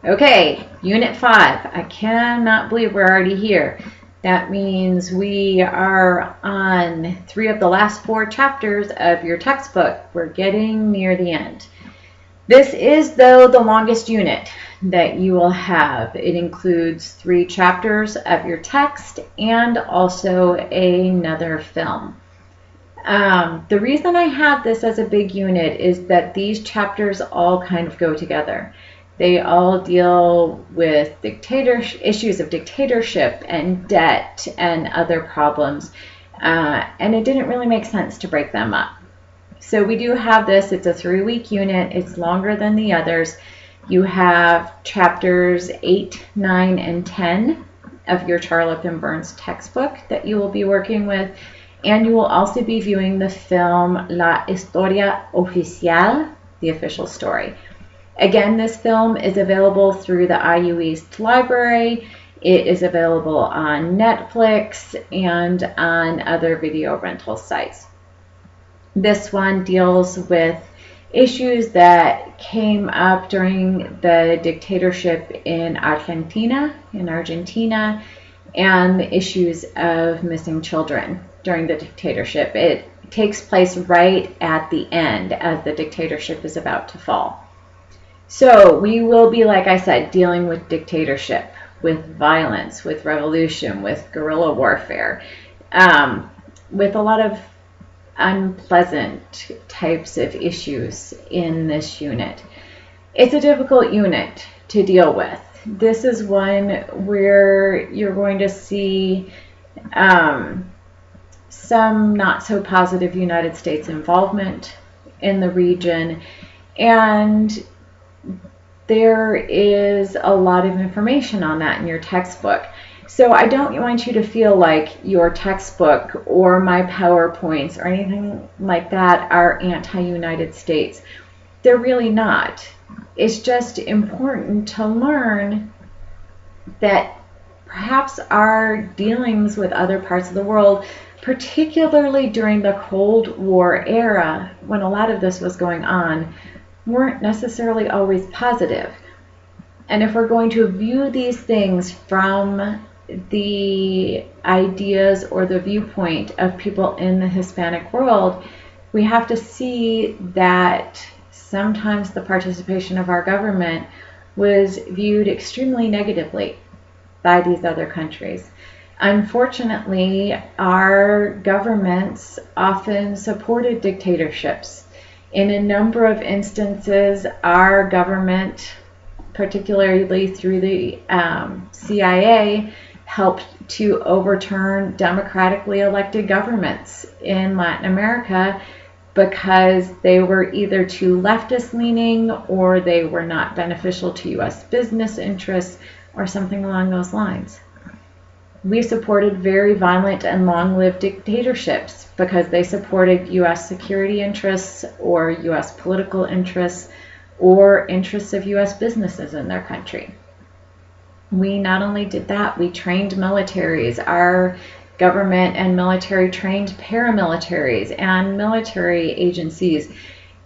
Okay, Unit 5. I cannot believe we're already here. That means we are on 3 of the last 4 chapters of your textbook. We're getting near the end. This is, though, the longest unit that you will have. It includes 3 chapters of your text and also another film. The reason I have this as a big unit is that these chapters all kind of go together. They all deal with issues of dictatorship and debt and other problems, and it didn't really make sense to break them up. So we do have this. It's a 3-week unit. It's longer than the others. You have chapters 8, 9, and 10 of your Charlotte and Burns textbook that you will be working with, and you will also be viewing the film La Historia Oficial, the official story. Again, this film is available through the IU East Library. It is available on Netflix and on other video rental sites. This one deals with issues that came up during the dictatorship in Argentina, and the issues of missing children during the dictatorship. It takes place right at the end as the dictatorship is about to fall. So we will be, like I said, dealing with dictatorship, with violence, with revolution, with guerrilla warfare, with a lot of unpleasant types of issues in this unit. It's a difficult unit to deal with. This is one where you're going to see some not so positive United States involvement in the region, and there is a lot of information on that in your textbook. So I don't want you to feel like your textbook or my PowerPoints or anything like that are anti-United States. They're really not. It's just important to learn that perhaps our dealings with other parts of the world, particularly during the Cold War era, when a lot of this was going on, weren't necessarily always positive. And if we're going to view these things from the ideas or the viewpoint of people in the Hispanic world, we have to see that sometimes the participation of our government was viewed extremely negatively by these other countries. Unfortunately, our governments often supported dictatorships. In a number of instances, our government, particularly through the CIA, helped to overturn democratically elected governments in Latin America because they were either too leftist-leaning or they were not beneficial to U.S. business interests or something along those lines. We supported very violent and long-lived dictatorships because they supported U.S. security interests or U.S. political interests or interests of U.S. businesses in their country. We not only did that, we trained militaries. Our government and military trained paramilitaries and military agencies,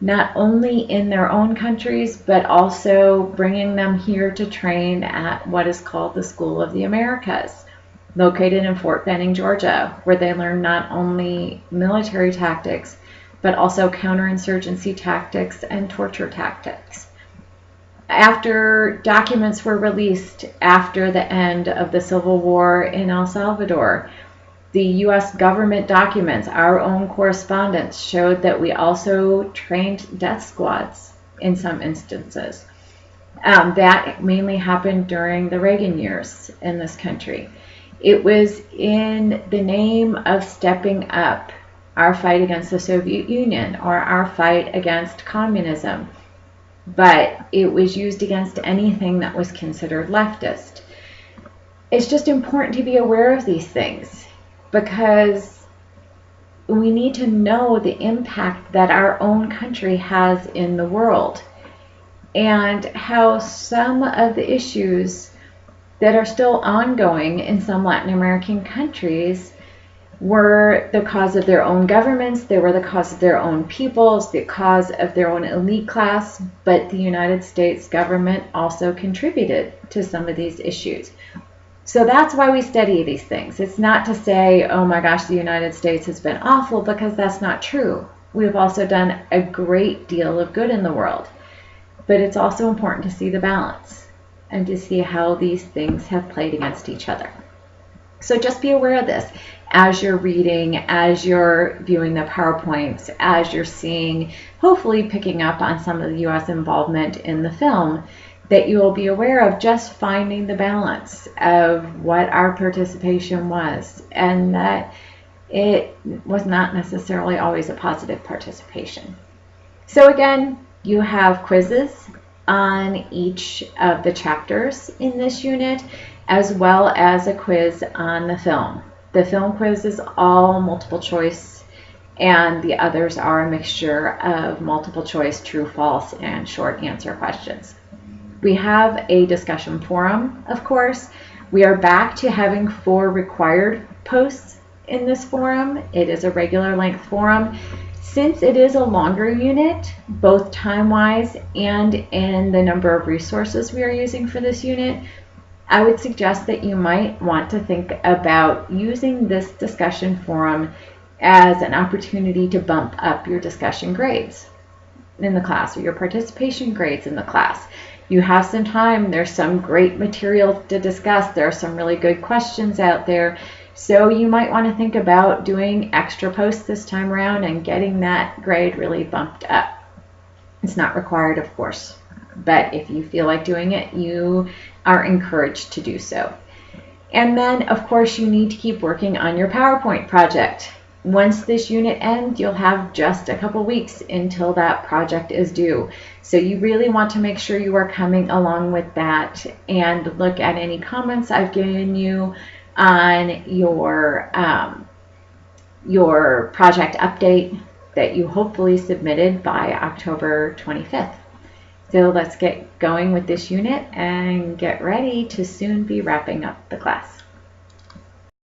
not only in their own countries, but also bringing them here to train at what is called the School of the Americas, located in Fort Benning, Georgia, where they learn not only military tactics, but also counterinsurgency tactics and torture tactics. After documents were released after the end of the Civil War in El Salvador, the U.S. government documents, our own correspondence, showed that we also trained death squads in some instances. That mainly happened during the Reagan years in this country. It was in the name of stepping up our fight against the Soviet Union or our fight against communism, but it was used against anything that was considered leftist. It's just important to be aware of these things because we need to know the impact that our own country has in the world and how some of the issues that are still ongoing in some Latin American countries were the cause of their own governments, they were the cause of their own peoples, the cause of their own elite class, but the United States government also contributed to some of these issues. So that's why we study these things. It's not to say, oh my gosh, the United States has been awful, because that's not true. We've also done a great deal of good in the world. But it's also important to see the balance and to see how these things have played against each other. So just be aware of this as you're reading, as you're viewing the PowerPoints, as you're seeing, hopefully picking up on some of the U.S. involvement in the film, that you will be aware of just finding the balance of what our participation was, and that it was not necessarily always a positive participation. So again, you have quizzes on each of the chapters in this unit, as well as a quiz on the film. The film quiz is all multiple choice, and the others are a mixture of multiple choice, true, false, and short answer questions. We have a discussion forum, of course. We are back to having 4 required posts in this forum. It is a regular length forum. Since it is a longer unit, both time-wise and in the number of resources we are using for this unit, I would suggest that you might want to think about using this discussion forum as an opportunity to bump up your discussion grades in the class, or your participation grades in the class. You have some time, there's some great material to discuss, there are some really good questions out there, so you might want to think about doing extra posts this time around and getting that grade really bumped up. It's not required, of course, but if you feel like doing it, you are encouraged to do so. And then, of course, you need to keep working on your PowerPoint project. Once this unit ends, you'll have just a couple weeks until that project is due. So you really want to make sure you are coming along with that and look at any comments I've given you on your project update that you hopefully submitted by October 25th. So let's get going with this unit and get ready to soon be wrapping up the class.